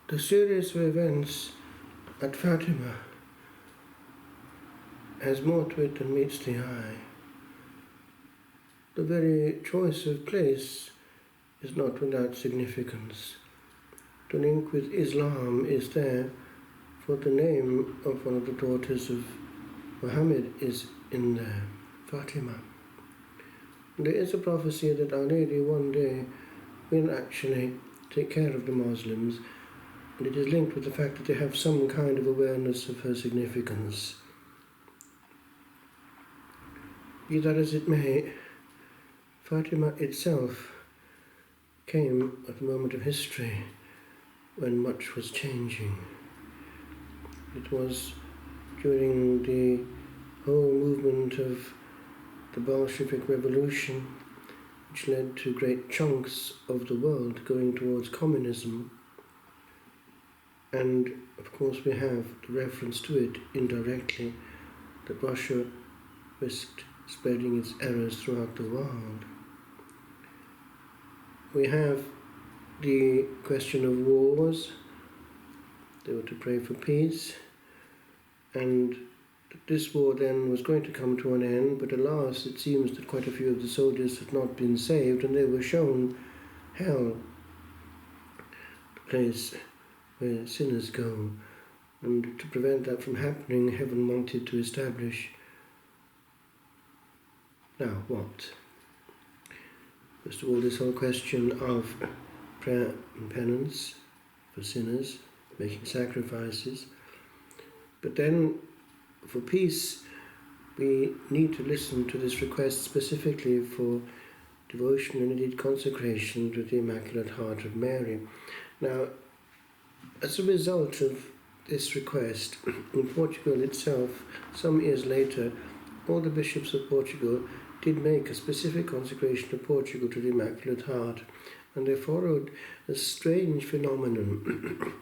The series of events at Fatima has more to it than meets the eye. The very choice of place is not without significance. The link with Islam is there, for the name of one of the daughters of Muhammad is in there, Fatima. There is a prophecy that Our Lady one day will actually take care of the Muslims, and it is linked with the fact that they have some kind of awareness of her significance. Be that as it may, Fatima itself came at a moment of history when much was changing. It was during the whole movement of the Bolshevik Revolution, which led to great chunks of the world going towards communism. And of course we have the reference to it indirectly, that Russia risked spreading its errors throughout the world. We have the question of wars. They were to pray for peace, and this war then was going to come to an end, but alas, it seems that quite a few of the soldiers had not been saved, and they were shown hell, the place where sinners go. And to prevent that from happening, heaven wanted to establish, now what? First of all, this whole question of prayer and penance for sinners, making sacrifices. But then, for peace, we need to listen to this request specifically for devotion and indeed consecration to the Immaculate Heart of Mary. Now, as a result of this request, in Portugal itself, some years later, all the bishops of Portugal did make a specific consecration of Portugal to the Immaculate Heart, and they followed a strange phenomenon.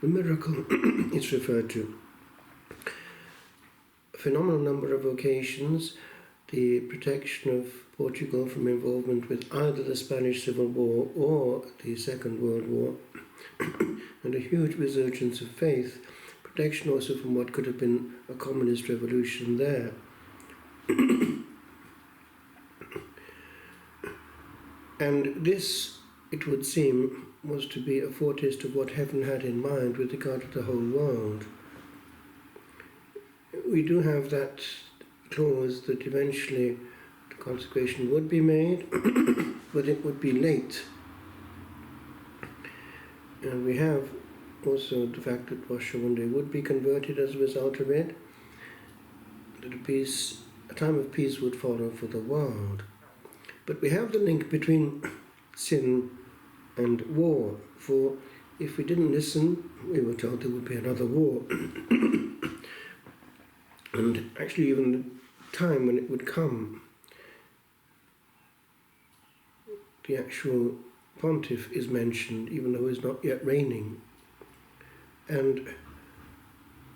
The miracle is referred to. A phenomenal number of occasions, the protection of Portugal from involvement with either the Spanish Civil War or the Second World War, and a huge resurgence of faith, protection also from what could have been a communist revolution there. And this, it would seem, was to be a foretaste of what heaven had in mind with regard to the whole world. We do have that clause that eventually the consecration would be made, but it would be late. And we have also the fact that Russia one day would be converted as a result of it, that a time of peace would follow for the world. But we have the link between sin and war, for if we didn't listen, we were told there would be another war. And actually even the time when it would come, the actual pontiff is mentioned, even though he's not yet reigning. And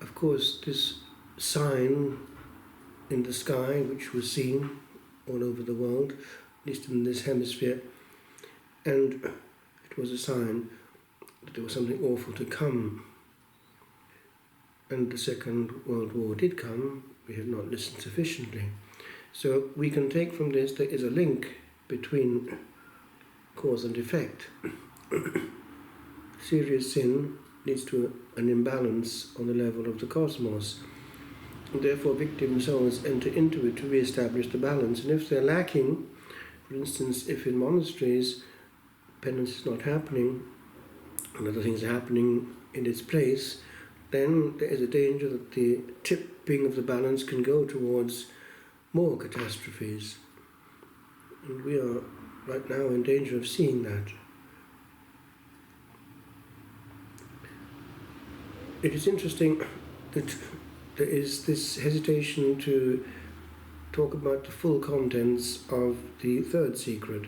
of course this sign in the sky, which was seen all over the world, at least in this hemisphere, and it was a sign that there was something awful to come. And the Second World War did come. We have not listened sufficiently. So we can take from this there is a link between cause and effect. Serious sin leads to an imbalance on the level of the cosmos. And therefore victim souls enter into it to re-establish the balance. And if they're lacking, for instance, if in monasteries penance is not happening and other things are happening in its place, then there is a danger that the tipping of the balance can go towards more catastrophes. And we are right now in danger of seeing that. It is interesting that there is this hesitation to talk about the full contents of the third secret.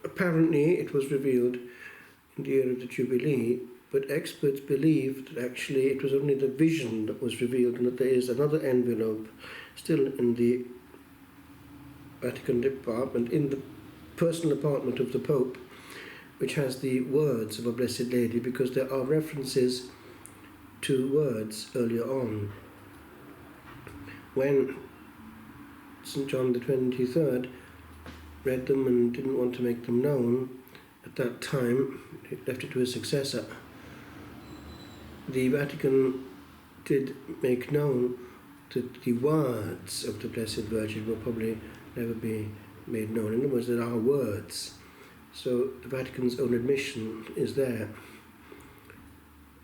Apparently it was revealed in the year of the Jubilee, but experts believe that actually it was only the vision that was revealed, and that there is another envelope still in the Vatican department, in the personal apartment of the Pope, which has the words of Our Blessed Lady, because there are references to words earlier on. When St. John the 23rd read them and didn't want to make them known, at that time, he left it to his successor. The Vatican did make known that the words of the Blessed Virgin will probably never be made known. In other words, there are words. So the Vatican's own admission is there.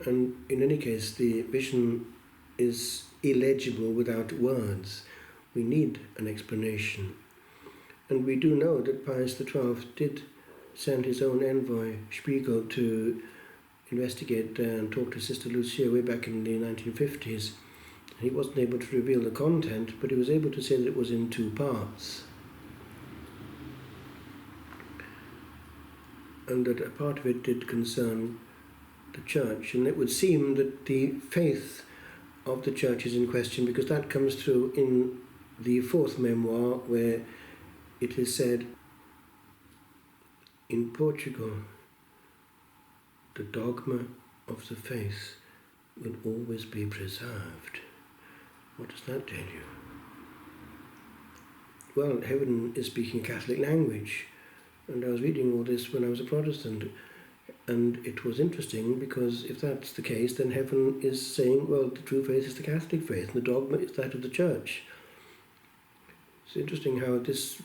And in any case, the vision is illegible without words. We need an explanation. And we do know that Pius XII did send his own envoy, Spiegel, to investigate and talk to Sister Lucia way back in the 1950s. He wasn't able to reveal the content, but he was able to say that it was in 2 parts. And that a part of it did concern the Church. And it would seem that the faith of the Church is in question, because that comes through in the 4th memoir, where it is said, in Portugal, the dogma of the faith will always be preserved. What does that tell you? Well, heaven is speaking Catholic language, and I was reading all this when I was a Protestant, and it was interesting, because if that's the case, then heaven is saying, well, the true faith is the Catholic faith, and the dogma is that of the Church. It's interesting how this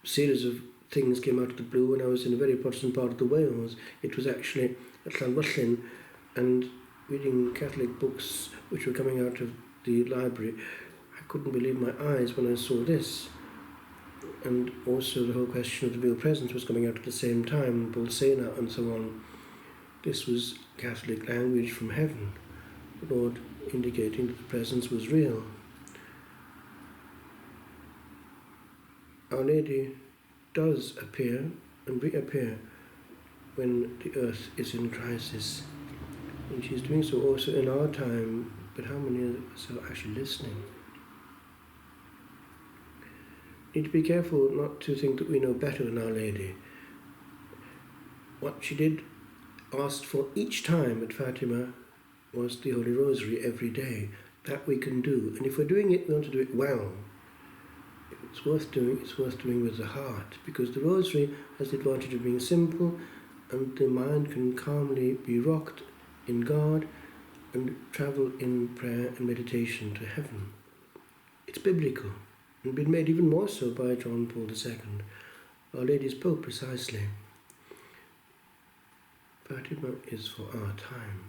series of things came out of the blue when I was in a very Protestant part of the Wales. It was actually at Llanfyllin, and reading Catholic books which were coming out of the library, I couldn't believe my eyes when I saw this. And also the whole question of the real presence was coming out at the same time, Bolsena and so on. This was Catholic language from heaven, the Lord indicating that the presence was real. Our Lady does appear and reappear when the earth is in crisis. And she's doing so also in our time, but how many of us are actually listening? We need to be careful not to think that we know better than Our Lady. What she did ask for each time at Fatima was the Holy Rosary every day. That we can do. And if we're doing it, we want to do it well. If it's worth doing with the heart, because the Rosary has the advantage of being simple, and the mind can calmly be rocked in God and travel in prayer and meditation to heaven. It's biblical, and been made even more so by John Paul II, Our Lady's Pope precisely. Fatima is for our time.